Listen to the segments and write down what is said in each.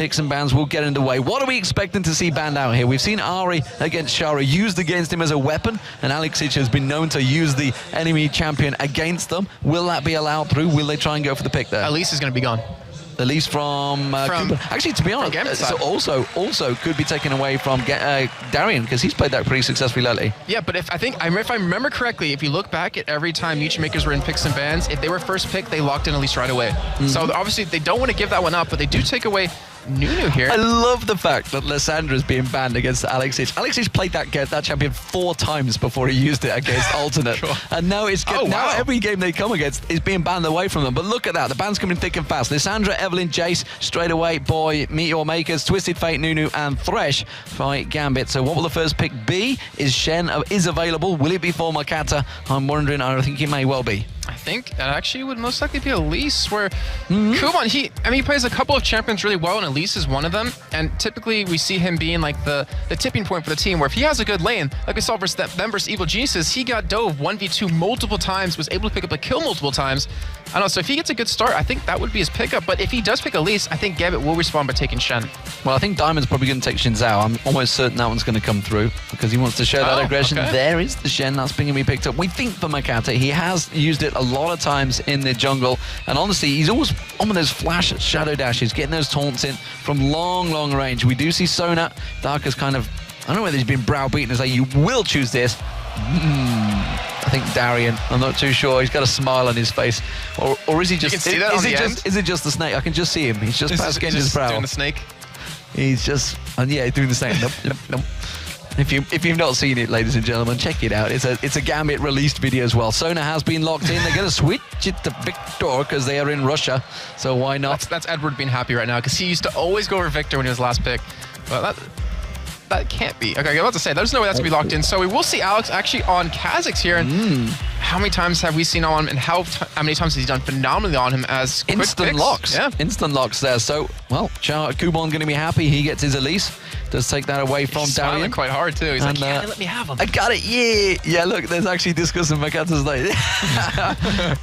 picks and bans will get in the way. What are we expecting to see banned out here? We've seen Ari against Shara used against him as a weapon, and Alexic has been known to use the enemy champion against them. Will that be allowed through? Will they try and go for the pick there? Elise is going to be gone. Elise from actually, to be honest, so also could be taken away from Darian, because he's played that pretty successfully lately. Yeah, but if I remember correctly, if you look back at every time Mutual Makers were in picks and bans, if they were first pick, they locked in Elise right away. So obviously they don't want to give that one up, but they do take away Nunu here. I love the fact that Lyssandra's being banned against Alexic. Alexic played that champion 4 times before he used it against Alternate. Sure. And now now every game they come against is being banned away from them. But look at that, the ban's coming thick and fast. Lysandra, Evelyn, Jace, straight away, Boy, Meteor Makers, Twisted Fate, Nunu, and Thresh fight Gambit. So what will the first pick be? Is Shen is available? Will it be for Makata? I'm wondering. I think it may well be. I think that actually would most likely be Elise, where Kuban, he plays a couple of champions really well, and Elise is one of them. And typically we see him being like the tipping point for the team, where if he has a good lane, like we saw versus them versus Evil Geniuses, he got dove 1v2 multiple times, was able to pick up a kill multiple times. I don't know, so if he gets a good start, I think that would be his pickup. But if he does pick Elise, I think Gambit will respond by taking Shen. Well, I think Diamond's probably going to take Shen Zhao. I'm almost certain that one's going to come through, because he wants to show that aggression. Okay. There is the Shen that's being picked up. We think for Makata, he has used it a lot of times in the jungle, and honestly, he's always on with those flash shadow dashes, getting those taunts in from long range. We do see Sona. Dark is kind of, I don't know whether he's been browbeaten as you will choose this. I think Darian, I'm not too sure. He's got a smile on his face, or is he just? You can see that on the end. Is it just the snake? I can just see him. He's just past Genji's brow. Doing the snake. He's just, yeah, doing the snake. Nope. If you've not seen it, ladies and gentlemen, check it out. It's a Gambit released video as well. Sona has been locked in. They're going to switch it to Victor because they are in Russia. So why not? That's Edward being happy right now, because he used to always go over Victor when he was last pick. But that can't be. Okay, I was about to say, there's no way that's going to be locked in. So we will see Alex actually on Kha'Zix here. And how many times have we seen on him, and how many times has he done phenomenally on him as instant locks? Yeah. Instant locks there. So, well, Kuban going to be happy. He gets his Elise. Does take that away from He's Darian. smiling quite hard too. He's like, yeah, let me have him. I got it, yeah. Yeah, look, there's actually discussing Makata's like,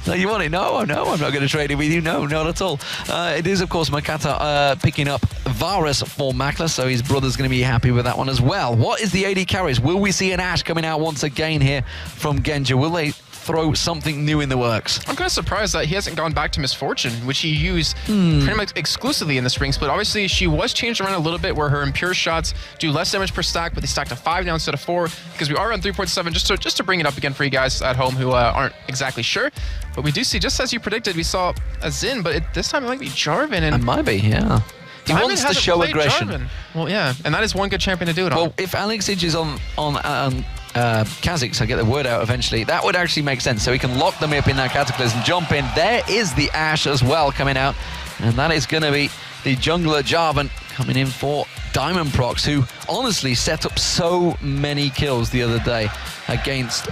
no, you want it? No, I'm not going to trade it with you. No, not at all. It is, of course, Makata picking up Varus for Makla, so his brother's going to be happy with that one as well. What is the AD carries? Will we see an Ashe coming out once again here from Genja? Will they throw something new in the works? I'm kind of surprised that he hasn't gone back to Misfortune, which he used pretty much exclusively in the spring split. Obviously, she was changed around a little bit, where her impure shots do less damage per stack, but they stack to 5 now instead of 4, because we are on 3.7, just to bring it up again for you guys at home who aren't exactly sure. But we do see, just as you predicted, we saw a Xin, but this time it might be Jarvan. And it might be, yeah. He wants to show aggression. Jarvan. Well, yeah, and that is one good champion to do it on. Well, if Alexic is on Kha'Zix, I get the word out eventually, that would actually make sense. So he can lock them up in that Cataclysm, jump in. There is the Ashe as well coming out, and that is going to be the jungler Jarvan coming in for Diamond Prox, who honestly set up so many kills the other day against,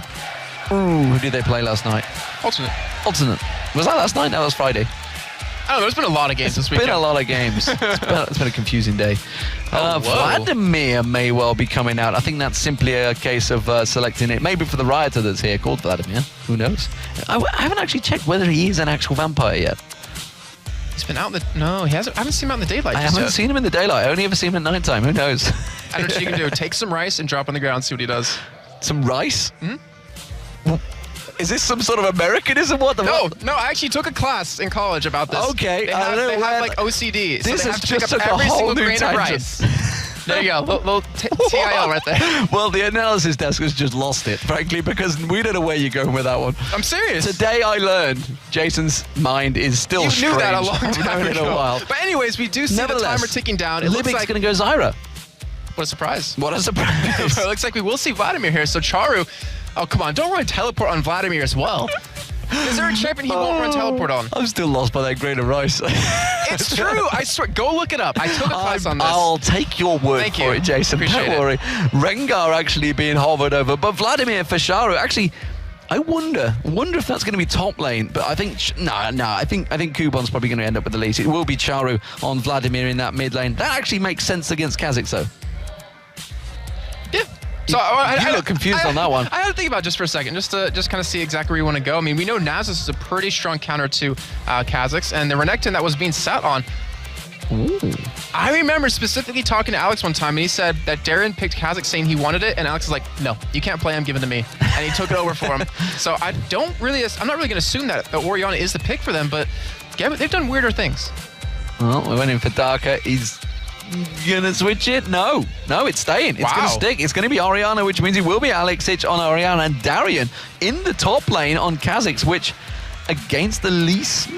who did they play last night? Alternate. Was that last night? No, that was Friday. I don't know, there's been a lot of games this weekend. It's been a lot of games. It's been a confusing day. Vladimir may well be coming out. I think that's simply a case of selecting it. Maybe for the Rioter that's here called Vladimir. Who knows? I haven't actually checked whether he is an actual vampire yet. He's been out in the... No, he hasn't. I haven't seen him out in the daylight. I haven't seen him in the daylight. I only ever see him at nighttime. Who knows? I don't know what you can do. Take some rice and drop on the ground, see what he does. Some rice? Is this some sort of Americanism? What the fuck? No, I actually took a class in college about this. Okay, they have like OCD. This so has just took a whole new tangent. There you go, little TIL right there. Well, the analysis desk has just lost it, frankly, because we don't know where you're going with that one. I'm serious. Today I learned Jason's mind is still strange. You knew that a long time ago. In a while. But anyways, we do see the timer ticking down. It looks like going to go Zyra. What a surprise. What a surprise. It looks like we will see Vladimir here. So Charu, oh, come on, don't run teleport on Vladimir as well. Is there a champion he won't run teleport on? I'm still lost by that grain of rice. It's true. I swear. Go look it up. I took a class on this. I'll take your word for it, Jason. Appreciate Don't worry. Rengar actually being hovered over, but Vladimir for Sharu. Actually, I wonder if that's going to be top lane. But I think I think Kuban's probably going to end up with the lead. It will be Charu on Vladimir in that mid lane. That actually makes sense against Kha'Zix, though. Yeah. So you look confused on that one. I had to think about it just for a second, just to kind of see exactly where you want to go. I mean, we know Nasus is a pretty strong counter to Kha'Zix, and the Renekton that was being sat on. Ooh. I remember specifically talking to Alex one time, and he said that Darren picked Kha'Zix saying he wanted it, and Alex was like, no, you can't play him, give it to me. And he took it over for him. So I'm not really going to assume that the Orianna is the pick for them, but Gambit, they've done weirder things. Well, we went in for Darker. He's going to switch it? No, it's staying. It's going to stick. It's going to be Orianna, which means it will be Alexic on Orianna, and Darian in the top lane on Kha'Zix, which against the Elise,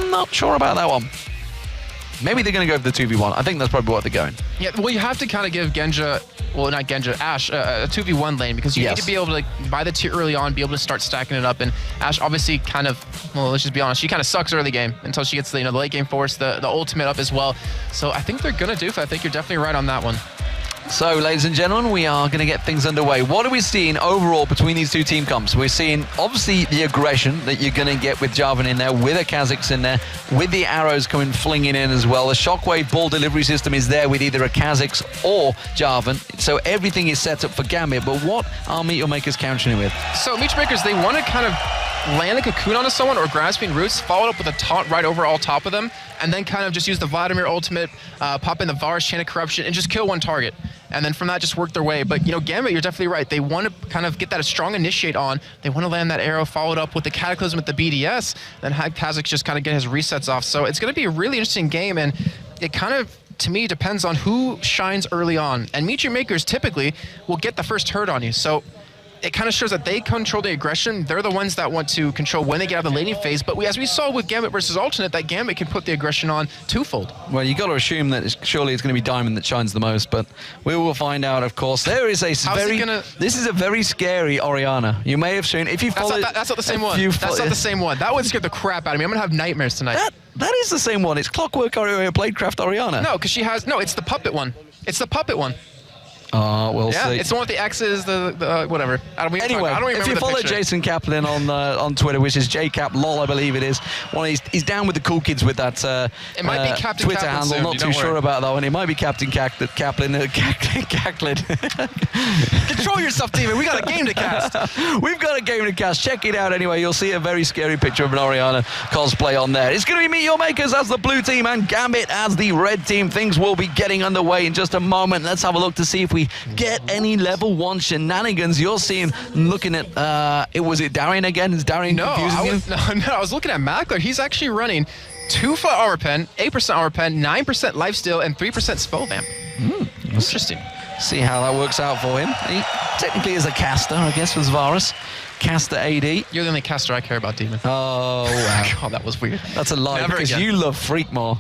not sure about that one. Maybe they're going to go for the 2v1. I think that's probably what they're going. Yeah, well, you have to kind of give Ashe a 2v1 lane, because you need to be able to buy the tier early on, be able to start stacking it up. And Ashe obviously kind of, well, let's just be honest, she kind of sucks early game until she gets the late game force, the ultimate up as well. So I think they're going to do it. I think you're definitely right on that one. So, ladies and gentlemen, we are going to get things underway. What are we seeing overall between these two team comps? We're seeing, obviously, the aggression that you're going to get with Jarvan in there, with a Kha'Zix in there, with the arrows coming flinging in as well. The Shockwave ball delivery system is there with either a Kha'Zix or Jarvan. So everything is set up for Gambit. But what are Meet Your Makers countering with? So, Meet Your Makers, they want to kind of land a cocoon onto someone or grasping roots, followed up with a taunt right over all top of them, and then kind of just use the Vladimir ultimate, pop in the Varus Chain of Corruption, and just kill one target. And then from that, just work their way. But, Gambit, you're definitely right. They want to kind of get that a strong initiate on. They want to land that arrow, followed up with the Cataclysm with the BDS, then have Kha'Zix just kind of get his resets off. So it's going to be a really interesting game, and it kind of, to me, depends on who shines early on. And Meet Your Makers typically will get the first hurt on you. So it kind of shows that they control the aggression. They're the ones that want to control when they get out of the laning phase. But as we saw with Gambit versus Alternate, that Gambit can put the aggression on twofold. Well, you got to assume that surely it's going to be Diamond that shines the most, but we will find out, of course. There is a this is a very scary Orianna. You may have seen, if you follow... That's not the same one. That's not the same one. That one scared the crap out of me. I'm going to have nightmares tonight. That is the same one. It's Clockwork Bladecraft Orianna. No, because she has... No, it's the puppet one. It's the puppet one. We'll see. It's the one with the X's, the whatever. Anyway, if you follow Jason Kaplan on Twitter, which is JCapLol, I believe it is, he's down with the cool kids with that it might be Captain Twitter Kaplan handle. soon, not too sure about that one. It might be Captain Kaplan. Control yourself, Demon. We got a game to cast. We've got a game to cast. Check it out anyway. You'll see a very scary picture of an Orianna cosplay on there. It's going to be Meet Your Makers as the blue team and Gambit as the red team. Things will be getting underway in just a moment. Let's have a look to see if we get any level 1 shenanigans. You're seeing, looking at, was it Darian again? Is Darian confusing you? No, I was looking at Mackler. He's actually running 2-foot armor pen, 8% armor pen, 9% lifesteal, and 3% spell vamp. Interesting. See how that works out for him. He technically is a caster, I guess, with Varus. Caster AD. You're the only caster I care about, Demon. Oh, wow. God, that was weird. That's a lie, because you love Freakmore.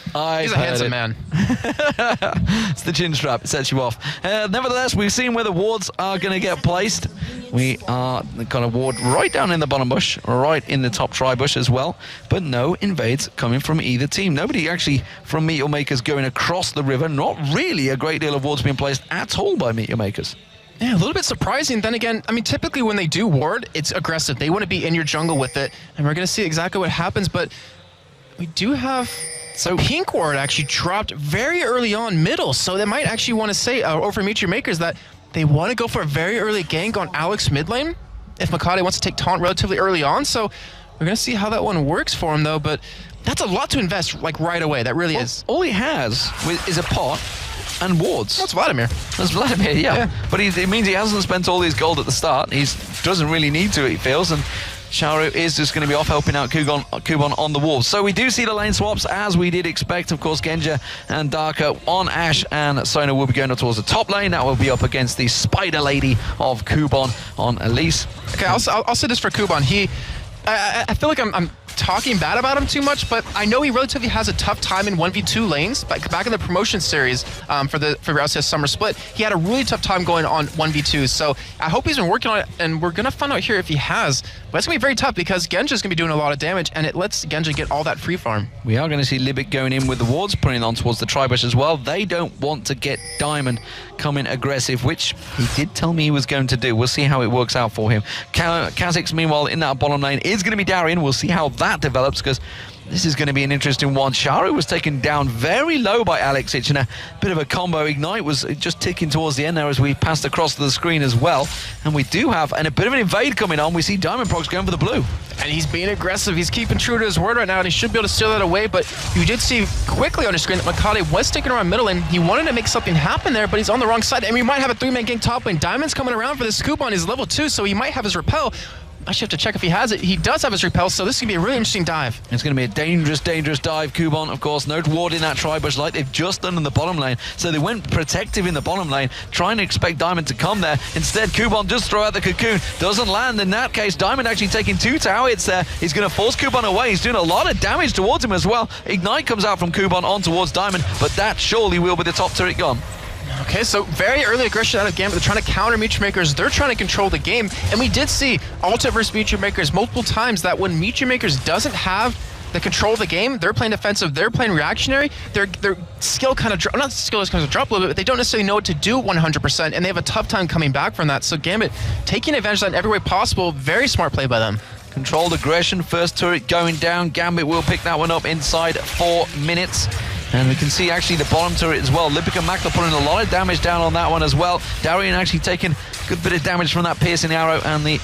He's a handsome man. It's the chin strap. It sets you off. Nevertheless, we've seen where the wards are going to get placed. We are going to ward right down in the bottom bush, right in the top tri bush as well. But no invades coming from either team. Nobody actually from Meet Your Makers going across the river. Not really a great deal of wards being placed at all by Meet Your Makers. Yeah, a little bit surprising. Then again, I mean, typically when they do ward, it's aggressive. They want to be in your jungle with it. And we're going to see exactly what happens. But we do have... So Pink Ward actually dropped very early on middle, so they might actually want to say over Meet Your Makers that they want to go for a very early gank on Alex mid lane if Makade wants to take taunt relatively early on. So we're going to see how that one works for him, though. But that's a lot to invest right away. That really is. All he has is a pot and wards. That's Vladimir. That's Vladimir, yeah. But it means he hasn't spent all his gold at the start. He doesn't really need to, he feels. And Sharu is just going to be off helping out Kuban on the walls. So we do see the lane swaps as we did expect. Of course, Genja and Darker on Ashe, and Sona will be going up towards the top lane. That will be up against the Spider Lady of Kuban on Elise. Okay, I'll say this for Kuban. I feel like I'm talking bad about him too much, but I know he relatively has a tough time in 1v2 lanes. Back in the promotion series for LCS Summer Split, he had a really tough time going on 1v2. So I hope he's been working on it, and we're going to find out here if he has. But it's going to be very tough because Genja's going to be doing a lot of damage, and it lets Genja get all that free farm. We are going to see Libic going in with the wards, putting on towards the Tribush as well. They don't want to get Diamond coming aggressive, which he did tell me he was going to do. We'll see how it works out for him. Kha'Zix, meanwhile, in that bottom lane is going to be Darian. We'll see how that develops, because This is going to be an interesting one. Sharu was taken down very low by Alexic, and a bit of a combo ignite was just ticking towards the end there as we passed across the screen as well. And we do have a bit of an invade coming on. We see Diamond Prox going for the blue. And he's being aggressive. He's keeping true to his word right now, and he should be able to steal that away. But you did see quickly on the screen that Makate was sticking around middle lane. He wanted to make something happen there, but he's on the wrong side. And we might have a 3-man gang top lane. Diamond's coming around for the scoop on his level 2, so he might have his repel. I should have to check if he has it. He does have his repel, so this is going to be a really interesting dive. It's going to be a dangerous, dangerous dive. Kuban, of course, no ward in that tri-bush like they've just done in the bottom lane. So they went protective in the bottom lane, trying to expect Diamond to come there. Instead, Kuban just throw out the cocoon. Doesn't land. In that case, Diamond actually taking 2 tower hits there. He's going to force Kuban away. He's doing a lot of damage towards him as well. Ignite comes out from Kuban on towards Diamond, but that surely will be the top turret gone. Okay, so very early aggression out of Gambit. They're trying to counter Meteor Makers. They're trying to control the game. And we did see Ultimate versus Meteor Makers multiple times that when Meteor Makers doesn't have the control of the game, they're playing defensive, they're playing reactionary, their skill kind of drop, not skill is kind of drop a little bit, but they don't necessarily know what to do 100%, and they have a tough time coming back from that. So Gambit taking advantage of that in every way possible. Very smart play by them. Controlled aggression, first turret going down. Gambit will pick that one up inside 4 minutes. And we can see actually the bottom turret as well. Lipic and Makla putting a lot of damage down on that one as well. Darian actually taking a good bit of damage from that piercing arrow and the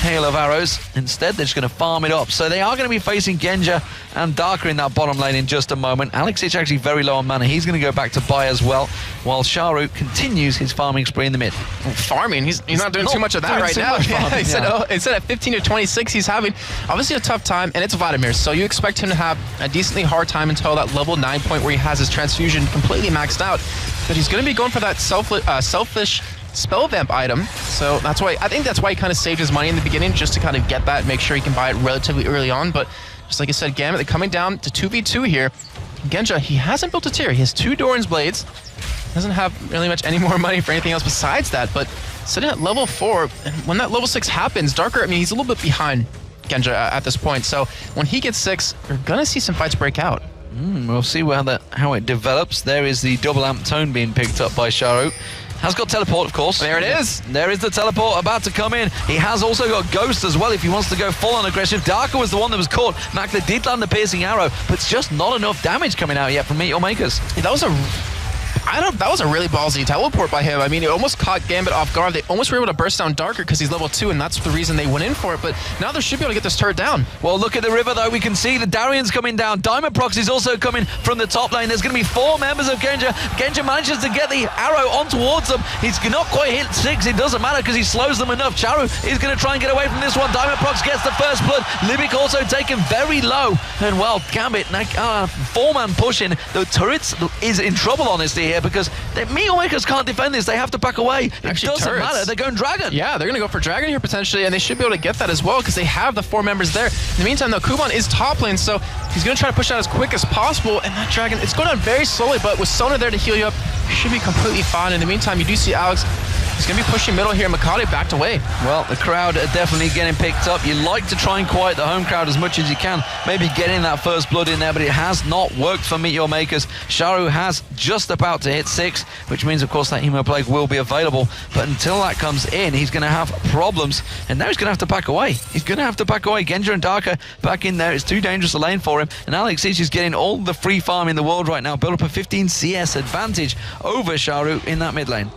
hail of arrows. Instead, they're just going to farm it up. So they are going to be facing Genja and Darker in that bottom lane in just a moment. Alexic actually very low on mana. He's going to go back to buy as well, while Sharu continues his farming spree in the mid. Farming? He's not doing too much of that right now. Instead at 15 to 26, he's having obviously a tough time, and it's Vladimir, so you expect him to have a decently hard time until that level 9 point where he has his transfusion completely maxed out. But he's going to be going for that selfish spell vamp item, so I think that's why he kind of saved his money in the beginning, just to kind of get that, make sure he can buy it relatively early on. But just like I said, Gambit, they're coming down to 2v2 here. Genja, he hasn't built a tier. He has 2 Doran's Blades. Doesn't have really much any more money for anything else besides that, but sitting at level 4, and when that level 6 happens, Darker, I mean, he's a little bit behind Genja at this point, so when he gets 6, you're gonna see some fights break out. We'll see how it develops. There is the double amp tone being picked up by Sharu. Has got teleport, of course. There it is. There is the teleport about to come in. He has also got Ghost as well if he wants to go full on aggressive. Darker was the one that was caught. Makla did land the piercing arrow, but it's just not enough damage coming out yet from Meteor Makers. Yeah, that was a really ballsy teleport by him. I mean, it almost caught Gambit off guard. They almost were able to burst down Darker because he's level 2, and that's the reason they went in for it. But now they should be able to get this turret down. Well, look at the river, though. We can see the Darian's coming down. Diamond Prox is also coming from the top lane. There's going to be 4 members of Genja. Genja manages to get the arrow on towards them. He's not quite hit 6. It doesn't matter because he slows them enough. Charu is going to try and get away from this one. Diamond Prox gets the first blood. Libic also taken very low. And, well, Gambit, 4-man pushing. The turrets is in trouble, honestly, here, because Meteor Makers can't defend this. They have to back away. It doesn't matter. They're going Dragon. Yeah, they're going to go for Dragon here potentially, and they should be able to get that as well because they have the 4 members there. In the meantime, though, Kuban is top lane, so he's going to try to push out as quick as possible, and that Dragon, it's going on very slowly, but with Sona there to heal you up, you should be completely fine. In the meantime, you do see Alex. He's going to be pushing middle here. Makate backed away. Well, the crowd are definitely getting picked up. You like to try and quiet the home crowd as much as you can. Maybe getting that first blood in there, but it has not worked for Meteor Makers. Sharu has just about to hit 6, which means, of course, that Hemo Plague will be available. But until that comes in, he's going to have problems. And now he's going to have to back away. He's going to have to back away. Genja and Darker back in there. It's too dangerous a lane for him. And Alex is getting all the free farm in the world right now. Build up a 15 CS advantage over Sharu in that mid lane.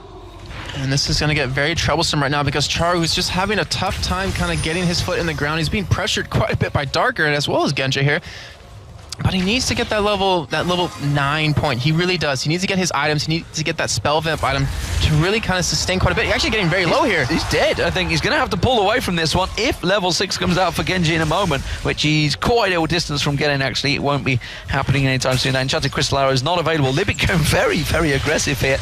And this is going to get very troublesome right now because Charu is just having a tough time kind of getting his foot in the ground. He's being pressured quite a bit by Darker as well as Genja here. But he needs to get that level 9 point. He really does. He needs to get his items. He needs to get that spell vamp item to really kind of sustain quite a bit. He's actually getting very low here. He's dead. I think he's going to have to pull away from this one if level 6 comes out for Genji in a moment, which he's quite ill distance from getting, actually. It won't be happening anytime soon. That Enchanted Crystal Arrow is not available. Libic going very, very aggressive here,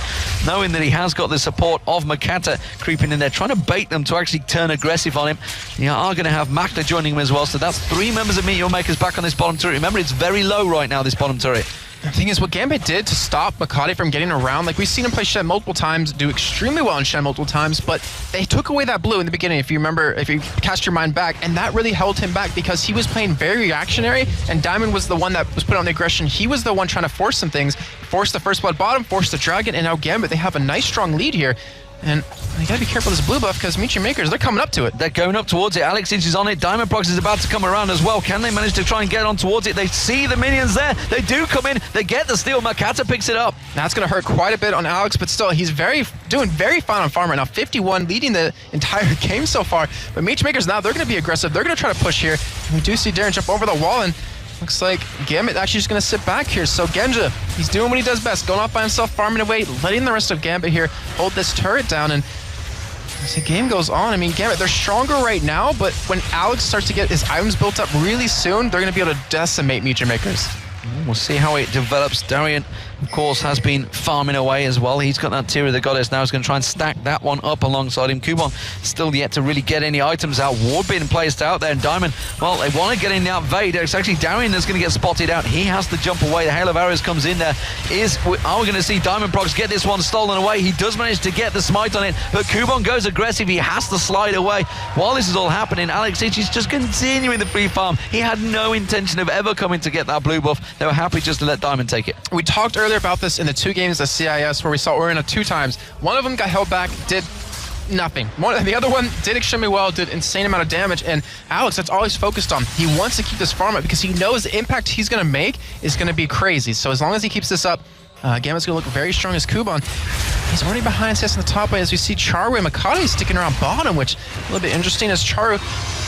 knowing that he has got the support of Makata creeping in there, trying to bait them to actually turn aggressive on him. They are going to have Makta joining him as well, so that's 3 members of Meteor Makers back on this bottom turret. Remember, it's very low right now, this bottom turret. The thing is, what Gambit did to stop Makate from getting around, like we've seen him play Shen multiple times, do extremely well in Shen multiple times, but they took away that blue in the beginning, if you remember, if you cast your mind back, and that really held him back because he was playing very reactionary, and Diamond was the one that was put on the aggression. He was the one trying to force some things, force the first blood bottom, force the dragon, and now Gambit, they have a nice strong lead here. And you gotta be careful with this blue buff because Meteor Makers, they're coming up to it. They're going up towards it. Alex is on it. Diamond Prox is about to come around as well. Can they manage to try and get on towards it? They see the minions there. They do come in. They get the steal. Makata picks it up. That's gonna hurt quite a bit on Alex, but still, he's doing very fine on farm right now. 51, leading the entire game so far. But Meteor Makers now, they're gonna be aggressive. They're gonna try to push here. And we do see Darren jump over the wall, and looks like Gambit actually just going to sit back here. So Genja, he's doing what he does best, going off by himself, farming away, letting the rest of Gambit here hold this turret down. And as the game goes on, I mean, Gambit, they're stronger right now, but when Alex starts to get his items built up really soon, they're going to be able to decimate Meteor Makers. We'll see how it develops. Darian, of course, has been farming away as well. He's got that Tear of the Goddess now. He's going to try and stack that one up alongside him. Kuban still yet to really get any items out. Ward being placed out there. And Diamond, well, they want to get in that Vade. It's actually Darian that's going to get spotted out. He has to jump away. The Hail of Arrows comes in there. Are we going to see Diamond Prox get this one stolen away? He does manage to get the smite on it, but Kuban goes aggressive. He has to slide away. While this is all happening, Alex is just continuing the free farm. He had no intention of ever coming to get that blue buff. They were happy just to let Diamond take it. We talked earlier about this in the 2 games of CIS where we saw Oriana 2 times. One of them got held back, did nothing. The other one did extremely well, did insane amount of damage, and Alex, that's all he's focused on. He wants to keep this farm up because he knows the impact he's going to make is going to be crazy. So as long as he keeps this up, Gambit's going to look very strong as Kuban. He's already behind CS in the top lane as we see Charu and Makata sticking around bottom, which is a little bit interesting as Charu,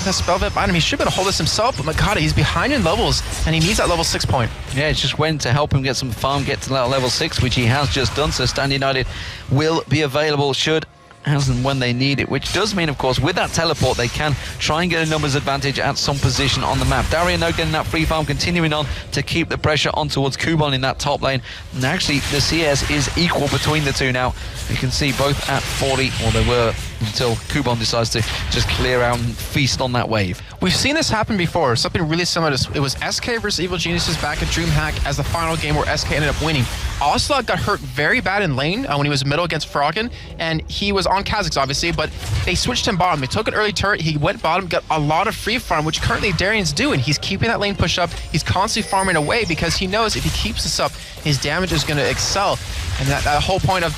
that spell vip item, he should be able to hold this himself, but Makata, he's behind in levels, and he needs that level 6 point. Yeah, it's just when to help him get some farm, get to that level 6, which he has just done, so Stand United will be available should as and when they need it, which does mean, of course, with that teleport, they can try and get a numbers advantage at some position on the map. Darian, though, getting that free farm, continuing on to keep the pressure on towards Kuban in that top lane. And actually, the CS is equal between the two now. You can see both at 40, or they were until Kuban decides to just clear out and feast on that wave. We've seen this happen before, something really similar to, it was SK versus Evil Geniuses back at DreamHack as the final game where SK ended up winning. Ocelot got hurt very bad in lane when he was middle against Froggen, and he was on Kha'Zix obviously, but they switched him bottom. They took an early turret, he went bottom, got a lot of free farm, which currently Darian's doing. He's keeping that lane push up, he's constantly farming away because he knows if he keeps this up, his damage is going to excel. And that whole point of,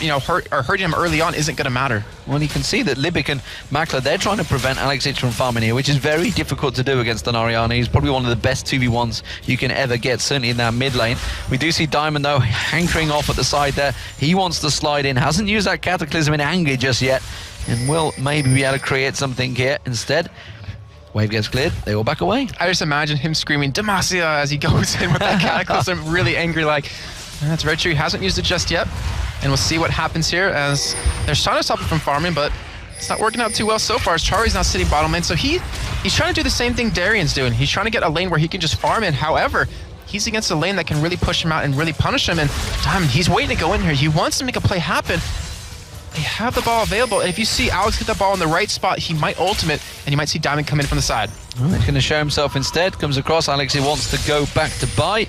hurting him early on isn't going to matter. Well, you can see that Libic and Makla, they're trying to prevent Alex from farming here, which is very difficult to do against an Ariana. He's probably one of the best 2v1s you can ever get, certainly in that mid lane. We do see Diamond, though, hankering off at the side there. He wants to slide in, hasn't used that Cataclysm in anger just yet, and will maybe be able to create something here instead. Wave gets cleared, they all back away. I just imagine him screaming, Demacia, as he goes in with that Cataclysm, really angry like. And that's very true, he hasn't used it just yet. And we'll see what happens here as they're trying to stop him from farming, but it's not working out too well so far as Charu's now sitting bottom lane. So he's trying to do the same thing Darian's doing. He's trying to get a lane where he can just farm in. However, he's against a lane that can really push him out and really punish him. And Diamond, he's waiting to go in here. He wants to make a play happen. They have the ball available. And if you see Alex get the ball in the right spot, he might ultimate, and you might see Diamond come in from the side. Well, he's going to show himself instead. Comes across. Alex, he wants to go back to buy.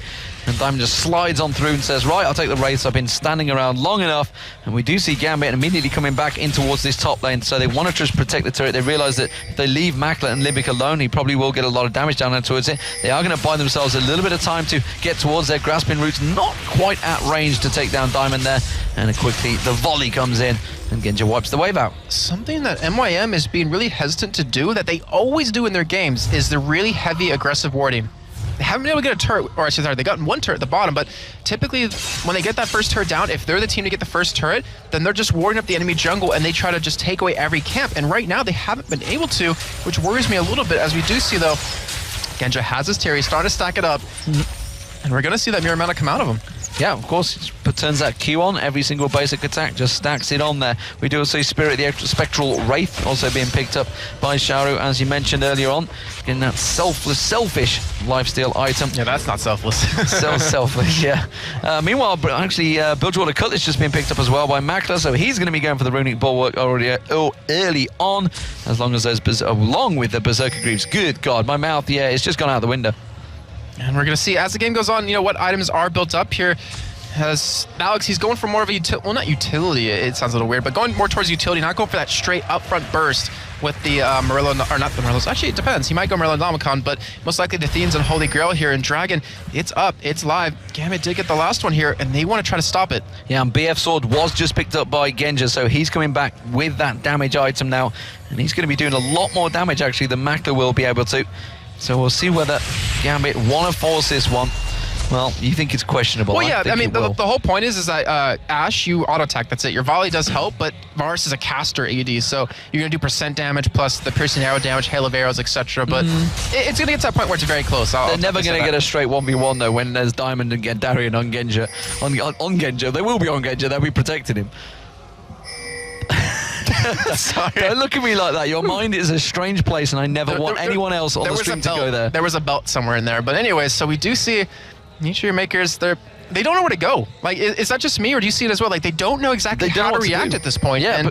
And Diamond just slides on through and says, right, I'll take the race. I've been standing around long enough. And we do see Gambit immediately coming back in towards this top lane. So they want to just protect the turret. They realize that if they leave Makla and Libic alone, he probably will get a lot of damage down there towards it. They are going to buy themselves a little bit of time to get towards their grasping roots. Not quite at range to take down Diamond there. And quickly, the volley comes in. And Genja wipes the wave out. Something that MYM is being really hesitant to do, that they always do in their games, is the really heavy aggressive warding. They haven't been able to get a turret, or actually, sorry, they got one turret at the bottom, but typically when they get that first turret down, if they're the team to get the first turret, then they're just warding up the enemy jungle and they try to just take away every camp. And right now they haven't been able to, which worries me a little bit, as we do see though, Genja has his Terry, starting to stack it up, and we're going to see that Mirror Mana come out of him. Yeah, of course, it turns that Q on. Every single basic attack just stacks it on there. We do see Spirit, the Spectral Wraith, also being picked up by Charu, as you mentioned earlier on. Getting that selfish lifesteal item. Yeah, that's not selfless. Selfish, yeah. Meanwhile, actually, Bilgewater Cutlass just being picked up as well by Makla, so he's going to be going for the Runic Bulwark already early on, as long as those, along with the Berserker Greaves. Good God, my mouth, yeah, it's just gone out the window. And we're going to see, as the game goes on, what items are built up here. As Alex, he's going for more of a well, not utility, it sounds a little weird, but going more towards utility, not going for that straight upfront burst with the Murillo, or not the Murillos. Actually, it depends. He might go Murillo Nomicon, but most likely the Theans and Holy Grail here. And Dragon, it's up, it's live. Gambit did get the last one here, and they want to try to stop it. Yeah, and BF Sword was just picked up by Genja, so he's coming back with that damage item now, and he's going to be doing a lot more damage, actually, than Makler will be able to. So we'll see whether Gambit want to force this one. Well, you think it's questionable. Well, yeah, I mean, the whole point is that Ashe, you auto-attack, that's it. Your volley does help, but Varus is a caster AD, so you're going to do percent damage plus the piercing arrow damage, hail of arrows, etc. But it's going to get to that point where it's very close. They're never going to get a straight 1v1, though, when there's Diamond and Darian on Genja. On Genja. They will be on Genja. They'll be protecting him. Sorry. Don't look at me like that. Your mind is a strange place, and I never want anyone else on the stream to go there. There was a belt somewhere in there. But anyways, so we do see Niche Makers, they don't know where to go. Like, is that just me, or do you see it as well? Like, they don't know exactly how to react at this point. Yeah,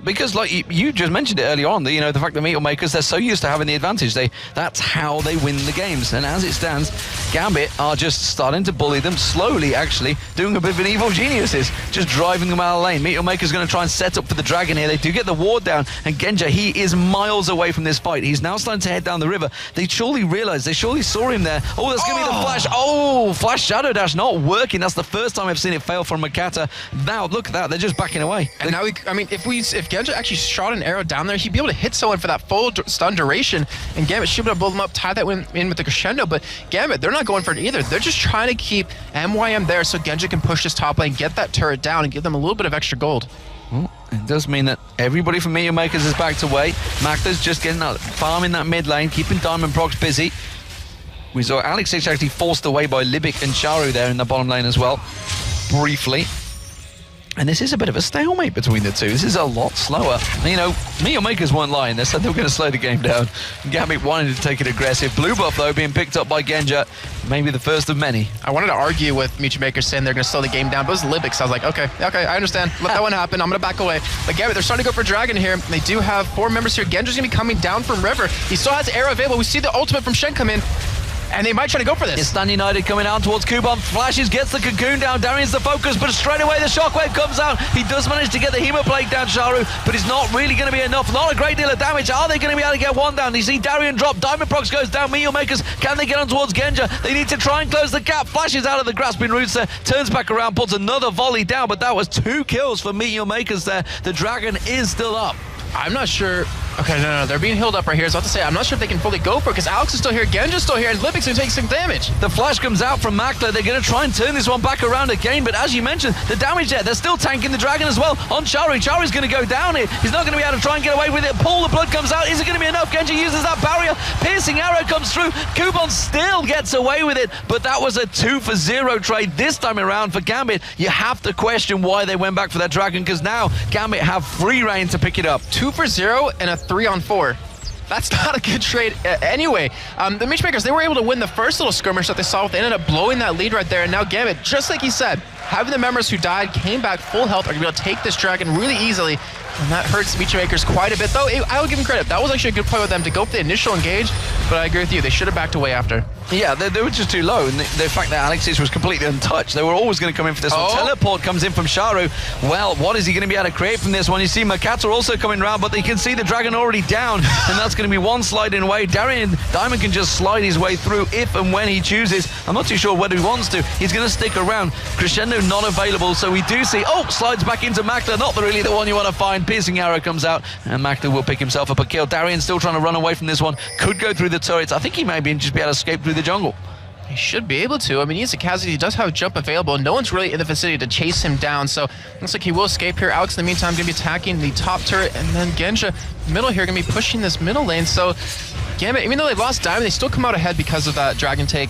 because like you just mentioned it earlier on, the fact that Meteor Makers, they're so used to having the advantage. That's how they win the games. And as it stands, Gambit are just starting to bully them slowly, actually, doing a bit of an evil geniuses, just driving them out of the lane. Meteor Maker's going to try and set up for the Dragon here. They do get the ward down, and Genja, he is miles away from this fight. He's now starting to head down the river. They surely realized, they surely saw him there. Oh, that's going to be the flash. Oh, flash Shadow Dash not working. That's the first time I've seen it fail from Makata. Now, look at that. They're just backing away. And now, I mean, if Genja actually shot an arrow down there, he'd be able to hit someone for that full stun duration, and Gambit should be able to blow them up, tie that in with the crescendo. But Gambit, they're not going for it either. They're just trying to keep MYM there so Genja can push this top lane, get that turret down, and give them a little bit of extra gold. Well, it does mean that everybody from Meteor Makers is backed away. Makler's just getting that farm in that mid lane, keeping Diamond Procs busy. We saw Alex H actually forced away by Libic and Charu there in the bottom lane as well, briefly. And this is a bit of a stalemate between the two. This is a lot slower. Meteor Makers weren't lying. They said they were going to slow the game down. Gambit wanted to take it aggressive. Blue buff, though, being picked up by Genja. Maybe the first of many. I wanted to argue with Meteor Makers saying they're going to slow the game down, but it was Libic, so I was like, okay, I understand. Let that one happen. I'm going to back away. But Gambit, they're starting to go for Dragon here. They do have 4 members here. Genja's going to be coming down from River. He still has arrow available. We see the ultimate from Shen come in. And they might try to go for this. It's Stan United coming out towards Kuban. Flashes, gets the cocoon down. Darian's the focus, but straight away the shockwave comes out. He does manage to get the Hemoplague down, Sharu, but it's not really going to be enough. Not a great deal of damage. Are they going to be able to get one down? You see Darian drop. Diamond Procs goes down. Meteor Makers, can they get on towards Genja? They need to try and close the gap. Flashes out of the grasping roots there. Turns back around, puts another volley down, but that was 2 kills for Meteor Makers there. The Dragon is still up. I'm not sure. Okay, no, they're being healed up right here. I was about to say, I'm not sure if they can fully go for it because Alex is still here, Genja's still here, and Lipic's going to take some damage. The flash comes out from Makler. They're going to try and turn this one back around again, but as you mentioned, the damage there, they're still tanking the Dragon as well on Charu. Charu's going to go down here. He's not going to be able to try and get away with it. Paul, the blood comes out. Is it going to be enough? Genja uses that barrier. Piercing arrow comes through. Kuban still gets away with it, but that was a 2-for-0 trade this time around for Gambit. You have to question why they went back for that Dragon, because now Gambit have free reign to pick it up. 2-for-0 and a 3-on-4. That's not a good trade anyway. The Matchmakers, they were able to win the first little skirmish that they saw. They ended up blowing that lead right there. And now Gambit, just like he said, having the members who died, came back full health, are going to be able to take this Dragon really easily. And that hurts Matchmakers quite a bit, though. I will give them credit. That was actually a good play with them to go for the initial engage, but I agree with you. They should have backed away after. Yeah, they were just too low, and the fact that Alexis was completely untouched, they were always going to come in for this one. Teleport comes in from Sharu. Well, what is he going to be able to create from this one? You see Makata also coming around, but you can see the Dragon already down, and that's going to be one sliding away. Diamond can just slide his way through if and when he chooses. I'm not too sure whether he wants to. He's going to stick around. Crescendo not available, so we do see, slides back into Makler, not really the one you want to find. Piercing arrow comes out, and Makler will pick himself up a kill. Darian still trying to run away from this one. Could go through the turrets. I think he may just be able to escape through the jungle. He should be able to. I mean, he's a casualty. He does have jump available. No one's really in the vicinity to chase him down, so looks like he will escape here. Alex, in the meantime, going to be attacking the top turret, and then Genja, middle here, going to be pushing this middle lane. So Gambit, even though they lost Diamond, they still come out ahead because of that Dragon take.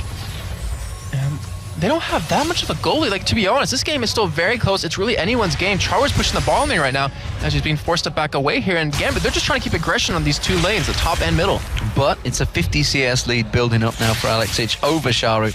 And they don't have that much of a goalie. Like, to be honest, this game is still very close. It's really anyone's game. Charwar's pushing the ball in there right now as he's being forced to back away here. And Gambit, they're just trying to keep aggression on these 2 lanes, the top and middle. But it's a 50 CS lead building up now for Alex H over Sharu.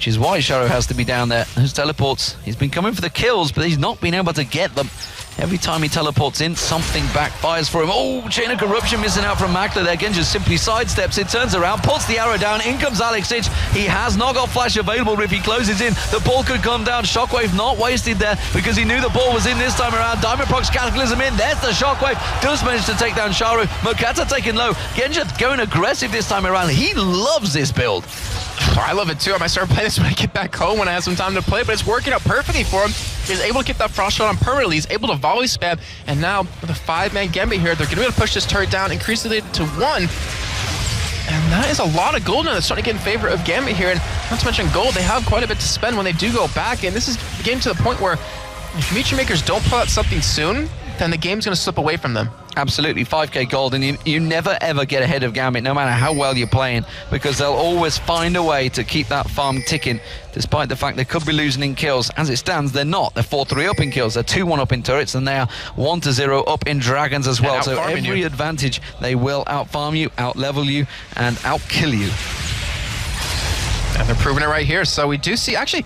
which is why Sharo has to be down there. Those teleports, he's been coming for the kills, but he's not been able to get them. Every time he teleports in, something backfires for him. Oh, Chain of Corruption missing out from Makler there. Genja simply sidesteps it, turns around, puts the arrow down. In comes Alexic. He has not got flash available, but if he closes in, the ball could come down. Shockwave not wasted there because he knew the ball was in this time around. Diamondprox Cataclysm in. There's the Shockwave. Does manage to take down Sharu. Mokata taking low. Genja going aggressive this time around. He loves this build. I love it too. I might start playing this when I get back home when I have some time to play, but it's working out perfectly for him. He's able to get that frost shot on permanently. He's able to volley spam, and now with a 5-man Gambit here, they're going to be able to push this turret down, increase the lead to 1. And that is a lot of gold now that's starting to get in favor of Gambit here. And not to mention gold, they have quite a bit to spend when they do go back. And this is getting to the point where if Meteor Makers don't pull out something soon, then the game's going to slip away from them. Absolutely, 5k gold, and you never ever get ahead of Gambit, no matter how well you're playing, because they'll always find a way to keep that farm ticking, despite the fact they could be losing in kills. As it stands, they're not. They're 4-3 up in kills, they're 2-1 up in turrets, and they are 1-0 up in dragons as well. So every advantage, they will out-farm you, out-level you, and out-kill you. And they're proving it right here. So we do see, actually,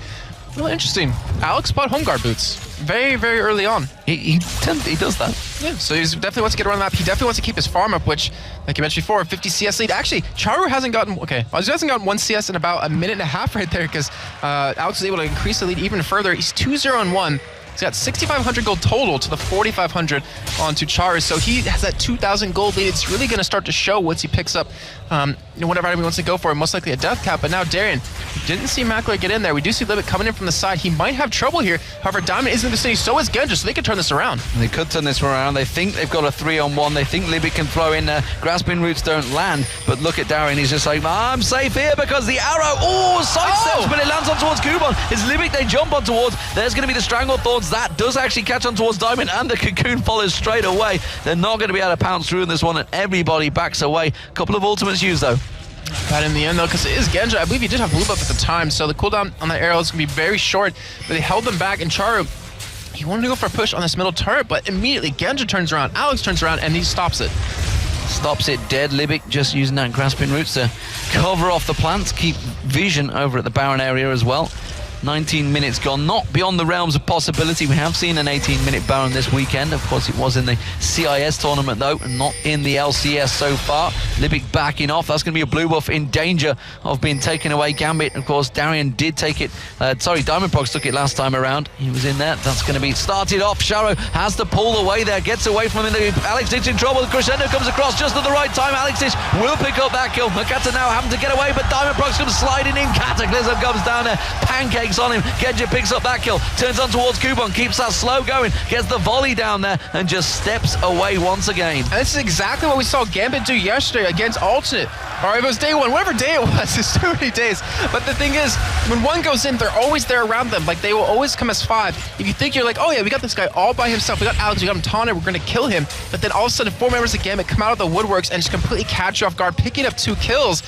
really interesting. Alex bought home guard boots very, very early on. He does that. Yeah, so he definitely wants to get around the map. He definitely wants to keep his farm up, which, like you mentioned before, 50 CS lead. Actually, Charu hasn't gotten, he hasn't gotten 1 CS in about a minute and a half right there, because Alex was able to increase the lead even further. He's 2-0-1. He's got 6,500 gold total to the 4,500 onto Charu. So he has that 2,000 gold lead. It's really going to start to show once he picks up whatever item he wants to go for, most likely a death cap. But now Darien, didn't see Makler get in there. We do see Libet coming in from the side. He might have trouble here. However, Diamond is in the vicinity, so is Genja, so they could turn this around. They could turn this around. They think they've got a 3-on-1. They think Libet can throw in there. Grasping Roots don't land, but look at Darien. He's just like, I'm safe here because the arrow, sidesteps, but it lands on towards Kuban. It's Libet they jump on towards. There's going to be the Strangle Thorns. That does actually catch on towards Diamond, and the Cocoon follows straight away. They're not going to be able to pounce through in this one, and everybody backs away. Couple of ultimates used, though. But in the end, though, because it is Genja, I believe he did have blue buff at the time, so the cooldown on that arrow is going to be very short, but they held them back, and Charu, he wanted to go for a push on this middle turret, but immediately Genja turns around, Alex turns around, and he stops it. Stops it dead. Libic just using that Grasping Roots to cover off the plants, keep vision over at the Baron area as well. 19 minutes gone, not beyond the realms of possibility. We have seen an 18-minute Baron this weekend. Of course, it was in the CIS tournament, though, and not in the LCS so far. Libic backing off. That's going to be a blue buff in danger of being taken away. Gambit, of course, Darien did take it. Diamondprox took it last time around. He was in there. That's going to be started off. Sharo has to pull away there, gets away from him. Alexic in trouble. Crescendo comes across just at the right time. Alexic will pick up that kill. Mokata now having to get away, but Diamondprox comes sliding in. Cataclysm comes down there. Pancakes on him. Genja picks up that kill, turns on towards Kuban, keeps that slow going, gets the volley down there, and just steps away once again. And this is exactly what we saw Gambit do yesterday against Alternate. Or it was day 1, whatever day it was, it's too many days. But the thing is, when one goes in, they're always there around them. Like, they will always come as 5. If you think you're like, oh yeah, we got this guy all by himself, we got Alex, we got him taunted, we're going to kill him. But then all of a sudden, 4 members of Gambit come out of the woodworks and just completely catch you off guard, picking up 2 kills.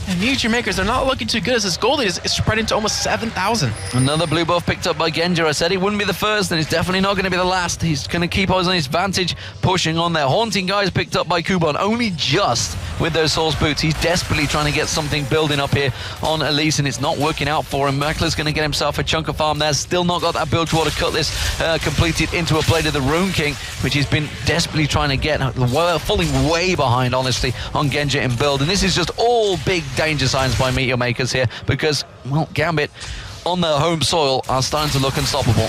And Meteor Makers, they're not looking too good as this gold lead is spreading to almost 7,000. Another blue buff picked up by Genja. I said he wouldn't be the first, and it's definitely not going to be the last. He's going to keep us on his vantage, pushing on there. Haunting guys picked up by Kuban, only just with those Source Boots. He's desperately trying to get something building up here on Elise, and it's not working out for him. Makler's going to get himself a chunk of farm there. Still not got that build to cut this completed into a blade of the Rune King, which he's been desperately trying to get. Falling way behind, honestly, on Genja in build. And this is just all big danger signs by Meteor Makers here, because, well, Gambit on their home soil are starting to look unstoppable.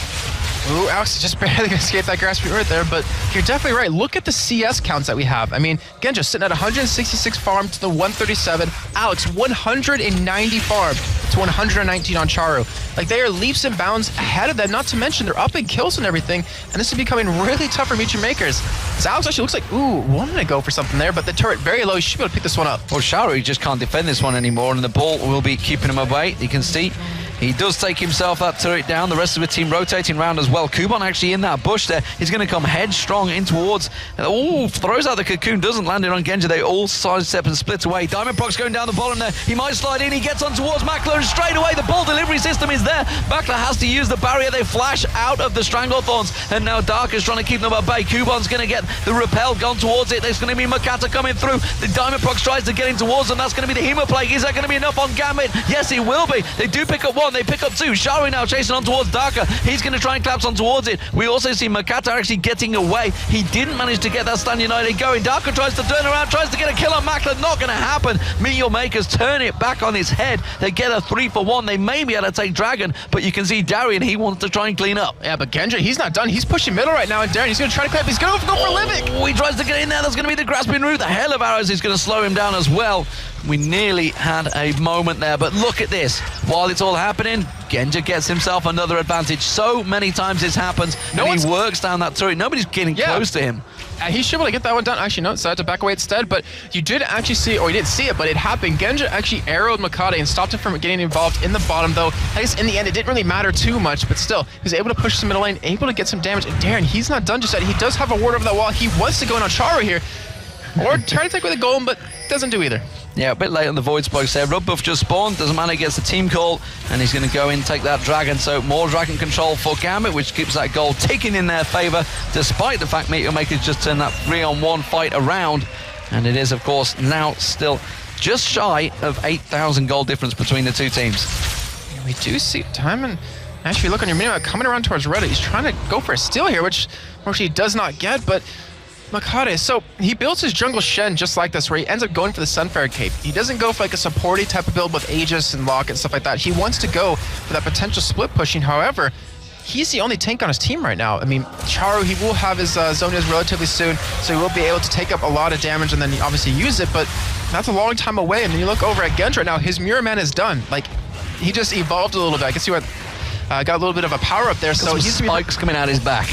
Ooh, Alex just barely escaped that grasping right there, but you're definitely right. Look at the CS counts that we have. I mean, Genja sitting at 166 farm to the 137. Alex, 190 farm to 119 on Charu. Like, they are leaps and bounds ahead of them, not to mention they're up in kills and everything, and this is becoming really tough for Meteor Makers. So Alex actually looks like, wanted to go for something there, but the turret very low. You should be able to pick this one up. Well, Charu just can't defend this one anymore, and the ball will be keeping him away. You can see he does take himself that turret down. The rest of the team rotating around as well. Kuban actually in that bush there. He's going to come headstrong in towards. Throws out the cocoon. Doesn't land it on Genja. They all sidestep and split away. Diamondprox going down the bottom there. He might slide in. He gets on towards Makler, and straight away the ball delivery system is there. Makler has to use the barrier. They flash out of the Stranglethorns, and now Dark is trying to keep them at bay. Kuban's going to get the repel gone towards it. There's going to be Mokata coming through. The Diamondprox tries to get in towards them. That's going to be the Hemoplague. Is that going to be enough on Gambit? Yes, it will be. They do pick up one. 1. They pick up 2. Sharu now chasing on towards Darker. He's going to try and collapse on towards it. We also see Makata actually getting away. He didn't manage to get that Stand United going. Darker tries to turn around, tries to get a kill on Makler. Not going to happen. Meteor Makers turn it back on his head. They get a 3 for 1. They may be able to take Dragon, but you can see Darian, he wants to try and clean up. Yeah, but Gendry, he's not done. He's pushing middle right now, and Darian, he's going to try to clamp. He's going to go for Livic. Oh, he tries to get in there. That's going to be the grasping root. The hell of arrows is going to slow him down as well. We nearly had a moment there, but look at this. While it's all happening, Genja gets himself another advantage. So many times this happens, and he works down that turret. Nobody's getting close to him. He should be able to get that one done. Actually, no, decided to back away instead, but you did actually see, or you didn't see it, but it happened. Genja actually arrowed Makata and stopped him from getting involved in the bottom, though. I guess in the end, it didn't really matter too much, but still, he was able to push the middle lane, able to get some damage. And Darren, he's not done just yet. He does have a ward over that wall. He wants to go in on Charu here, or try to take with a golem, but doesn't do either. Yeah, a bit late on the Void Spikes there. Rub buff just spawned. Doesn't matter, gets the team call, and he's going to go in and take that Dragon. So more Dragon control for Gambit, which keeps that goal ticking in their favour, despite the fact Meteor Makers just turned that 3-on-1 fight around. And it is, of course, now still just shy of 8,000 gold difference between the two teams. We do see Diamond, actually, look on your minimap, coming around towards Reddit. He's trying to go for a steal here, which he does not get, but Makata, so he builds his jungle Shen just like this, where he ends up going for the Sunfire Cape. He doesn't go for like a supporty type of build with Aegis and Lock and stuff like that. He wants to go for that potential split pushing. However, he's the only tank on his team right now. I mean, Charu, he will have his Zonias relatively soon, so he will be able to take up a lot of damage and then obviously use it, but that's a long time away. And then you look over at Genja right now, his Mirror Man is done. Like, he just evolved a little bit. I can see what got a little bit of a power up there. So he's spikes coming out his back.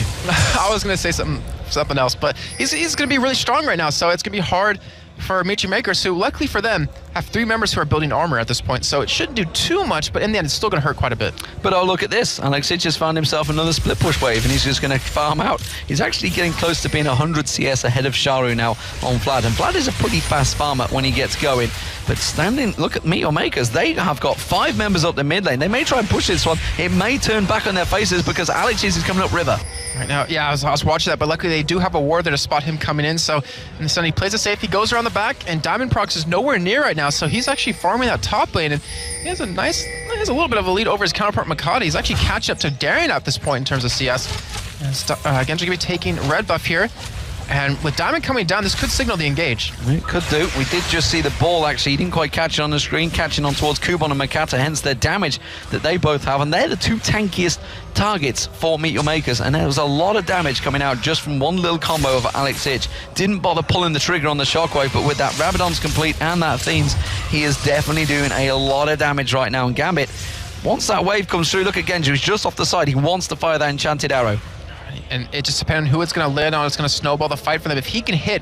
I was going to say something else, but he's going to be really strong right now, so it's going to be hard for Meteor Makers, who luckily for them have 3 members who are building armor at this point, so it shouldn't do too much, but in the end it's still going to hurt quite a bit. But oh, look at this. Alexei just found himself another split push wave, and he's just going to farm out. He's actually getting close to being 100 CS ahead of Sharu now on Vlad, and Vlad is a pretty fast farmer when he gets going. But look at Meteor Makers. They have got 5 members up the mid lane. They may try and push this one. It may turn back on their faces because Alexei is coming up river. Right now, yeah, I was watching that, but luckily they do have a ward there to spot him coming in. So, and so he plays it safe. He goes around the back, and Diamond Prox is nowhere near right now. So he's actually farming that top lane, and he has a little bit of a lead over his counterpart Makata. He's actually catch up to Darian at this point in terms of CS. And Genja going to be taking red buff here. And with Diamond coming down, this could signal the engage. It could do. We did just see the ball, actually. He didn't quite catch it on the screen, catching on towards Kubon and Makata, hence their damage that they both have. And they're the 2 tankiest targets for Meteor Makers. And there was a lot of damage coming out just from one little combo of Alex Ich. Didn't bother pulling the trigger on the Shockwave, but with that Rabadon's complete and that Fiends, he is definitely doing a lot of damage right now. And Gambit, once that wave comes through, look at Genji, who's just off the side. He wants to fire that enchanted arrow. And it just depends on who it's going to land on. It's going to snowball the fight for them. If he can hit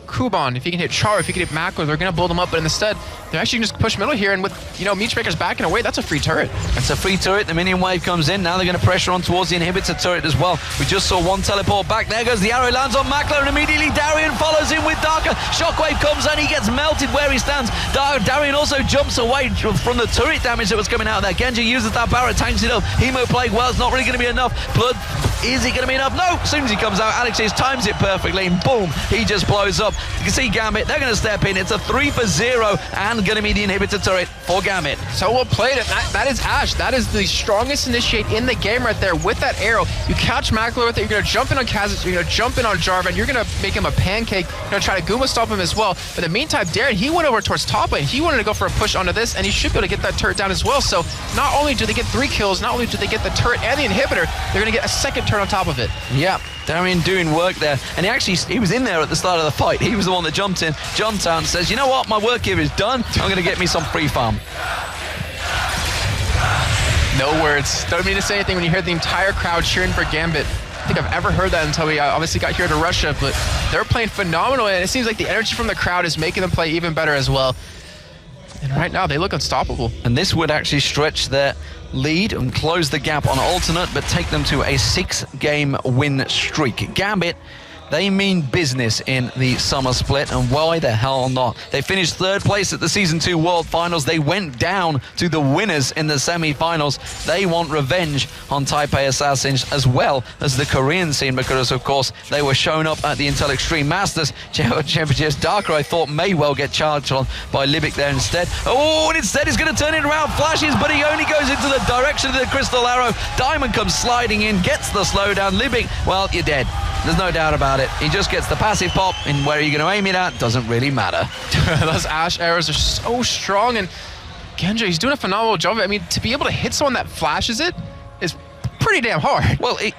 Kubon, if he can hit Char, if he can hit Makler, they're going to build him up. But instead, they're actually just push middle here. And with, Meteor Makers backing away, that's a free turret. It's a free turret. The minion wave comes in. Now they're going to pressure on towards the inhibitor turret as well. We just saw one teleport back. There goes the arrow, lands on Makler, and immediately Darian follows in with Darker. Shockwave comes and he gets melted where he stands. Darian also jumps away from the turret damage that was coming out there. Genji uses that Barret, tanks it up. Hemo Plague, well, it's not really going to be enough. Blood, is it going to be enough? No! As soon as he comes out, Alexis times it perfectly, and boom, he just blows up. You can see Gambit, they're going to step in. It's a 3 for 0, and going to be the inhibitor turret for Gambit. So well played. That is Ash. That is the strongest initiate in the game right there. With that arrow, you catch Makler with it, you're going to jump in on Kha'Zix, you're going to jump in on Jarvan, you're going to make him a pancake, you're going to try to Guma stop him as well. But in the meantime, Darren, he went over towards top lane. He wanted to go for a push onto this, and he should be able to get that turret down as well. So not only do they get 3 kills, not only do they get the turret and the inhibitor, they're going to get a second turret on top of it. Yeah, Darian doing work there, and he was in there at the start of the fight. He was the one that jumped in. John Town says, you know what, my work here is done. I'm going to get me some free farm. No words. Don't mean to say anything when you hear the entire crowd cheering for Gambit. I think I've ever heard that until we obviously got here to Russia, but they're playing phenomenal, and it seems like the energy from the crowd is making them play even better as well. And right now, they look unstoppable. And this would actually stretch their lead and close the gap on alternate, but take them to a 6-game win streak. Gambit, they mean business in the summer split, and why the hell not? They finished 3rd place at the Season 2 World Finals. They went down to the winners in the semi-finals. They want revenge on Taipei Assassins as well as the Korean scene, because of course they were shown up at the Intel Extreme Masters Championships. Darker, I thought, may well get charged on by Libic there instead. Oh, and instead he's going to turn it around, flashes, but he only goes into the direction of the crystal arrow. Diamond comes sliding in, gets the slowdown. Libic, well, you're dead. There's no doubt about it. He just gets the passive pop, and where are you going to aim it at doesn't really matter. Those Ash arrows are so strong, and Genja, he's doing a phenomenal job. I mean, to be able to hit someone that flashes it is pretty damn hard. Well, he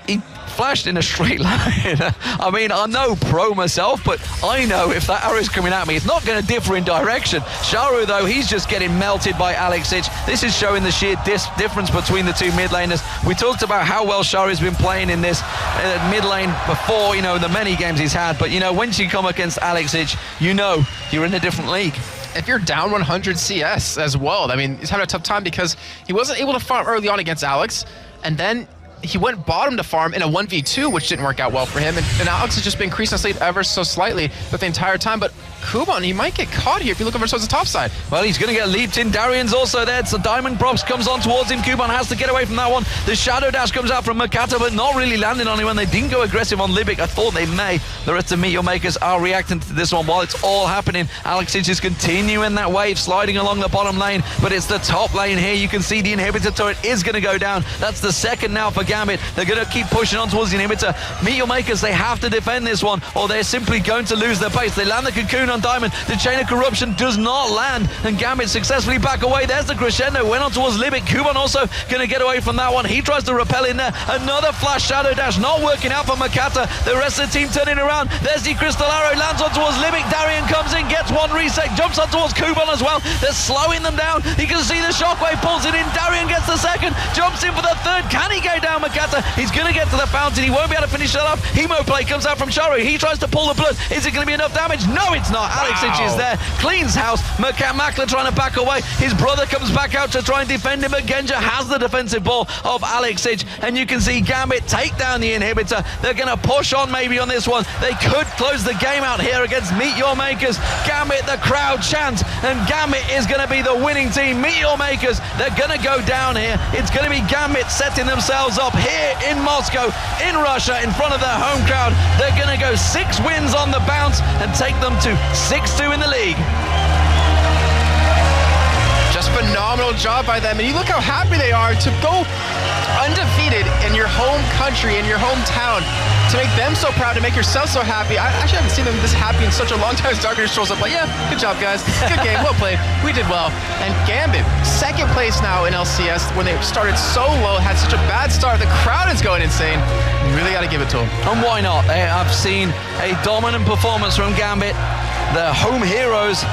flashed in a straight line. I mean, I'm no pro myself, but I know if that arrow is coming at me, it's not going to differ in direction. Sharu, though, he's just getting melted by Alexic. This is showing the sheer difference between the two mid laners. We talked about how well Sharu's been playing in this mid lane before, you know, the many games he's had. But, you know, once you come against Alexic, you know you're in a different league. If you're down 100 CS as well, I mean, he's having a tough time because he wasn't able to farm early on against Alex, and then he went bottom to farm in a 1v2, which didn't work out well for him. And Alex has just been increasing his lead ever so slightly with the entire time. But Kuban, he might get caught here if you look over towards the top side. Well, he's going to get leaped in. Darian's also there. So Diamond Props comes on towards him. Kuban has to get away from that one. The Shadow Dash comes out from Makata, but not really landing on anyone. They didn't go aggressive on Libic. I thought they may. The rest of Meteor Makers are reacting to this one while it's all happening. Alexic is continuing that wave, sliding along the bottom lane, but it's the top lane here. You can see the inhibitor turret is going to go down. That's the second now for Gambit. They're going to keep pushing on towards the inhibitor. Meteor Makers, they have to defend this one, or they're simply going to lose their pace. They land the cocoon on Diamond. The Chain of Corruption does not land, and Gambit successfully back away. There's the crescendo, went on towards Libic. Kuban also going to get away from that one. He tries to repel in there. Another flash Shadow Dash, not working out for Makata. The rest of the team turning around. There's the Crystal Arrow, lands on towards Libic. Darian comes in, gets one reset, jumps on towards Kuban as well. They're slowing them down. You can see the shockwave pulls it in. Darian gets the second, jumps in for the third. Can he go down Makata? He's going to get to the fountain. He won't be able to finish that off. Hemo play comes out from Sharu. He tries to pull the blood. Is it going to be enough damage? No, it's not. Alexic is there. Cleans house. Makla trying to back away. His brother comes back out to try and defend him, but Genja has the defensive ball of Alexic, and you can see Gambit take down the inhibitor. They're going to push on maybe on this one. They could close the game out here against Meteor Makers. Gambit, the crowd chants, and Gambit is going to be the winning team. Meteor Makers, they're going to go down here. It's going to be Gambit setting themselves up here in Moscow, in Russia, in front of their home crowd. They're going to go 6 wins on the bounce and take them to 6-2 in the league. Just phenomenal job by them, and you look how happy they are to go undefeated in your home country, in your hometown, to make them so proud, to make yourself so happy. I actually haven't seen them this happy in such a long time. Darker strolls up like, yeah, good job, guys. Good game, well played. We did well. And Gambit, 2nd place now in LCS, when they started so low, had such a bad start. The crowd is going insane. You really got to give it to them. And why not? I've seen a dominant performance from Gambit, the home heroes,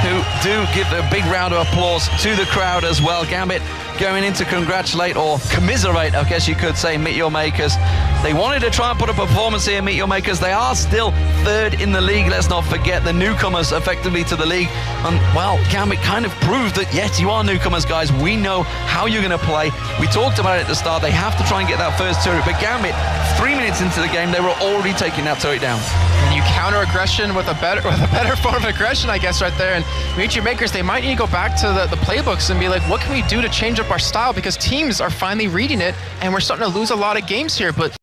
who do give a big round of applause to the crowd as well. Gambit going in to congratulate, or commiserate, I guess you could say, Meteor Makers. They wanted to try and put a performance here, Meteor Makers. They are still 3rd in the league. Let's not forget the newcomers effectively to the league. And, well, Gambit kind of proved that, yes, you are newcomers, guys. We know how you're going to play. We talked about it at the start. They have to try and get that first turret. But Gambit, 3 minutes into the game, they were already taking that turret down. And you counter aggression with a better form of aggression, I guess, right there. And Meteor Makers, they might need to go back to the playbooks and be like, what can we do to change up our style? Because teams are finally reading it, and we're starting to lose a lot of games here. But